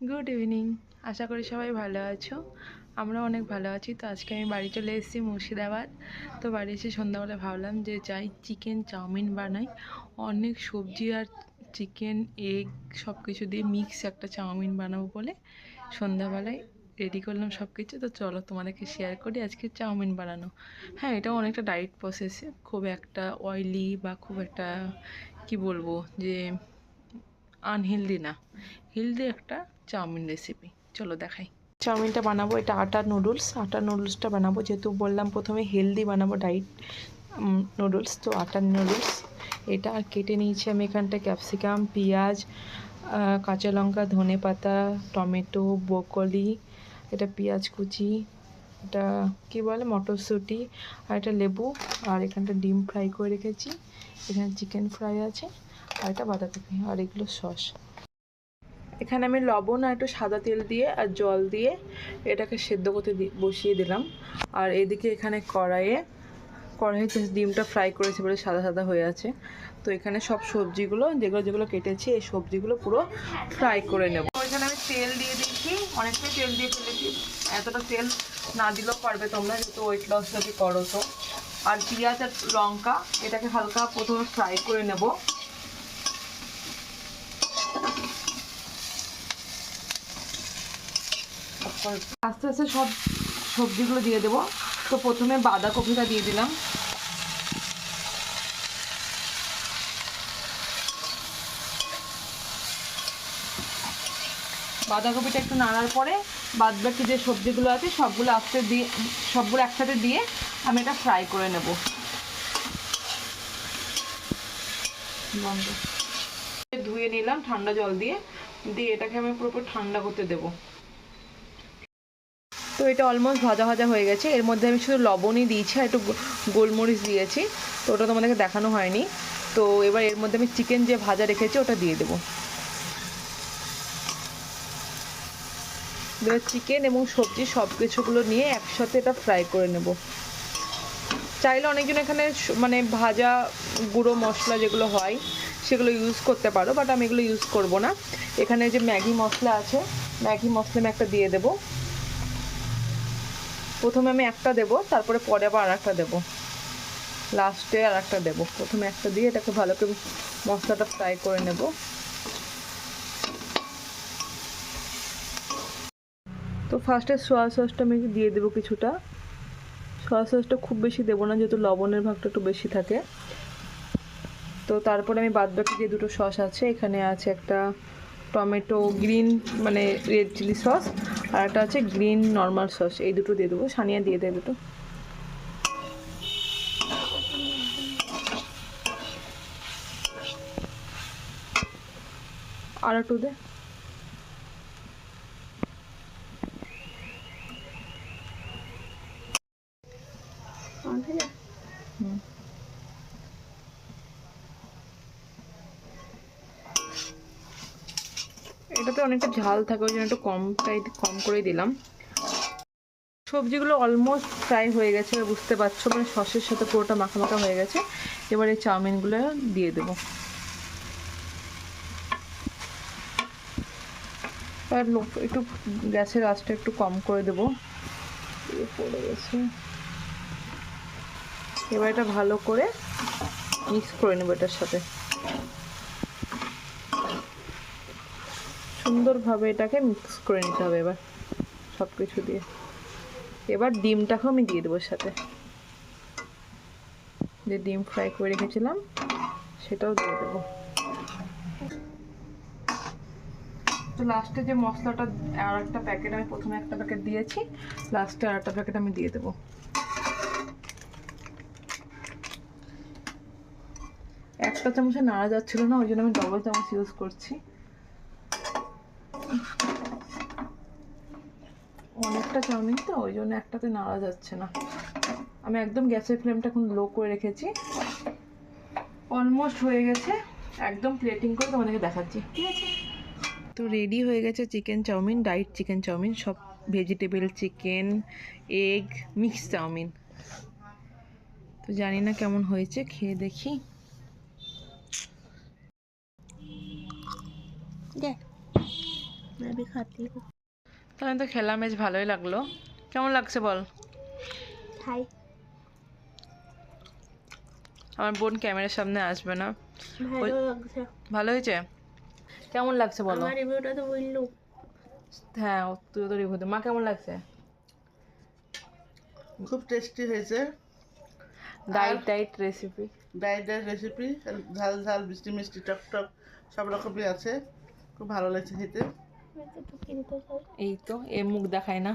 Good evening. আশা করি সবাই ভালো আছো। আমরা অনেক ভালো আছি। তো আজকে আমি বাড়ি চলে এসেছি মুর্শিদাবাদ। তো বাড়ি এসে সন্ধ্যাবেলা ভাবলাম যে যাই চিকেন চাউমিন বানাই। অনেক সবজি আর চিকেন এগ সব কিছু দিয়ে মিক্স একটা চাউমিন বানাবো বলে সন্ধ্যাবেলায় রেডি করলাম সব কিছু। তো চলো তোমাদেরকে শেয়ার করি আজকে চাউমিন বানানো। হ্যাঁ, এটাও অনেকটা ডায়েট প্রসেসে, খুব একটা অয়েলি বা খুব একটা কি বলবো যে আনহেলদি না, হেলদি একটা চাউমিন রেসিপি। চলো দেখাই। চাউমিনটা বানাবো, এটা আটার নুডলসটা বানাবো, যেহেতু বললাম প্রথমে হেলদি বানাবো, ডায়েট নুডলস। তো আটার নুডলস এটা আর কেটে নিয়েছি আমি এখানটা ক্যাপসিকাম, পেঁয়াজ, কাঁচা লঙ্কা, ধনে পাতা, টমেটো, ব্রোকলি, এটা পেঁয়াজ কুচি, এটা কী বলে মটরশুঁটি, আর এটা লেবু, আর এখানটা ডিম ফ্রাই করে রেখেছি, এখানে চিকেন ফ্রাই আছে, আর এটা বাঁধাকপি, আর এগুলো সস। এখানে আমি লবণ আর একটু সাদা তেল দিয়ে আর জল দিয়ে এটাকে সেদ্ধ করতে বসিয়ে দিলাম। আর এদিকে এখানে কড়াইয়ে ডিমটা ফ্রাই করেছি বলে সাদা সাদা হয়ে আছে। তো এখানে সব সবজিগুলো যেগুলো যেগুলো কেটেছি এই সবজিগুলো পুরো ফ্রাই করে নেব। এখানে আমি তেল দিয়ে দিচ্ছি, অনেকটাই তেল দিয়ে ফেলেছি। এতটা তেল না দিলেও পারবে তোমরা, যেহেতু ওয়েট লস যদি করো তো। আর পেঁয়াজ আর লঙ্কা এটাকে হালকা প্রথমে ফ্রাই করে নেব। আস্তে আস্তে সব সবজিগুলো দিয়ে দেবো। তো প্রথমে বাঁধাকপিটা দিয়ে দিলাম। বাঁধাকপিটা একটু নাড়ার পরে বাদবাকি যে সবজিগুলো আছে সবগুলো একসাথে দিয়ে আমি এটা ফ্রাই করে নেব। ধুয়ে নিলাম ঠান্ডা জল দিয়ে, এটাকে আমি পুরোপুরি ঠান্ডা করতে দেবো। তো এটা অলমোস্ট ভাজা ভাজা হয়ে গেছে। এর মধ্যে আমি শুধু লবণই দিয়েছি আর একটু গোলমরিচ দিয়েছি, তো ওটা তোমাদেরকে দেখানো হয়নি। তো এবার এর মধ্যে আমি চিকেন যে ভাজা রেখেছি ওটা দিয়ে দেবো। এবার চিকেন এবং সবজি সব কিছুগুলো নিয়ে একসাথে এটা ফ্রাই করে নেব। চাইলে অনেকজন এখানে মানে ভাজা গুঁড়ো মশলা যেগুলো হয় সেগুলো ইউজ করতে পারো, বাট আমি এগুলো ইউজ করব না। এখানে যে ম্যাগি মশলা আছে, ম্যাগি মশলা আমি একটা দিয়ে দেবো। প্রথমে আমি একটা দেবো, তারপরে পরে আবার আর একটা দেবো, লাস্টে আর একটা দেবো। প্রথমে একটা দিয়ে এটাকে ভালো করে মশলাটা ফ্রাই করে নেব। তো ফার্স্টে সোয়া সসটা আমি দিয়ে দেবো কিছুটা। সোয়া সসটা খুব বেশি দেবো না, যেহেতু লবণের ভাগটা একটু বেশি থাকে। তো তারপরে আমি বাদবাকি যে দুটো সস আছে, এখানে আছে একটা টমেটো গ্রিন মানে রেড চিলি সস, আর একটা আছে গ্রিন নর্মাল সস, এই দুটো দিয়ে দেবো। সানিয়া দিয়ে দেবে দুটো। আর একটু দে। এটাতে অনেকটা ঝাল থাকে, ওই জন্য একটু কম করে দিলাম। সবজিগুলো অলমোস্ট ফ্রাই হয়ে গেছে, বুঝতে পারছো, মানে সসের সাথে পুরোটা মাখা মাখা হয়ে গেছে। এবার এই চাউমিনগুলো দিয়ে দেবো। আর একটু গ্যাসের আঁচটা একটু কম করে দেবো, পড়ে গেছে। এবার এটা ভালো করে মিক্স করে নেবো এটার সাথে, সুন্দরভাবে এটাকে মিক্স করে নিতে হবে এবার সব কিছু দিয়ে। এবার ডিমটাকেও আমি দিয়ে দেবো সাথে, যে ডিম ফ্রাই করে রেখেছিলাম সেটাও দিয়ে দেবো। তো লাস্টে যে মশলাটা আর একটা প্যাকেট, আমি প্রথমে একটা প্যাকেট দিয়েছি, লাস্টে আর একটা প্যাকেট আমি দিয়ে দেবো। একটা চামচে নাড়া যাচ্ছিল না, ওই জন্য আমি ডবল চামচ ইউজ করছি। অনেকটা চাউমিন তো ওই জন্য একটাতে নাড়া যাচ্ছে না। আমি একদম গ্যাসের ফ্লেমটা এখন লো করে রেখেছি। অলমোস্ট হয়ে গেছে, একদম প্লেটিং করে তোমাদেরকে দেখাচ্ছি, ঠিক আছে? তো রেডি হয়ে গেছে chicken chow mein, diet chicken chow mein, সব vegetable, chicken, egg, mix chow mein. তো জানি না কেমন হয়েছে, খেয়ে দেখি। मैं भी खाती हूँ। তো আমি তো খেলাম, বেশ ভালোই লাগলো। কেমন লাগছে বল? हाय। আমার বোন ক্যামেরার সামনে আসবে না। ভালো লাগছে। ভালো হয়েছে? কেমন লাগছে বলো? আমার রিভিউটা তো বললু। হ্যাঁ, তুই তো রিভিউ দে। মা কেমন লাগছে? খুব টেস্টি হয়েছে। ডাইট রেসিপি। ডাইটের রেসিপি, ঝাল ঝাল মিষ্টি মিষ্টি টক টক সব রকমই আছে। খুব ভালো লাগছে খেতে। मैं तो किनতে চাই। এই তো, এ মুখ দেখায় না।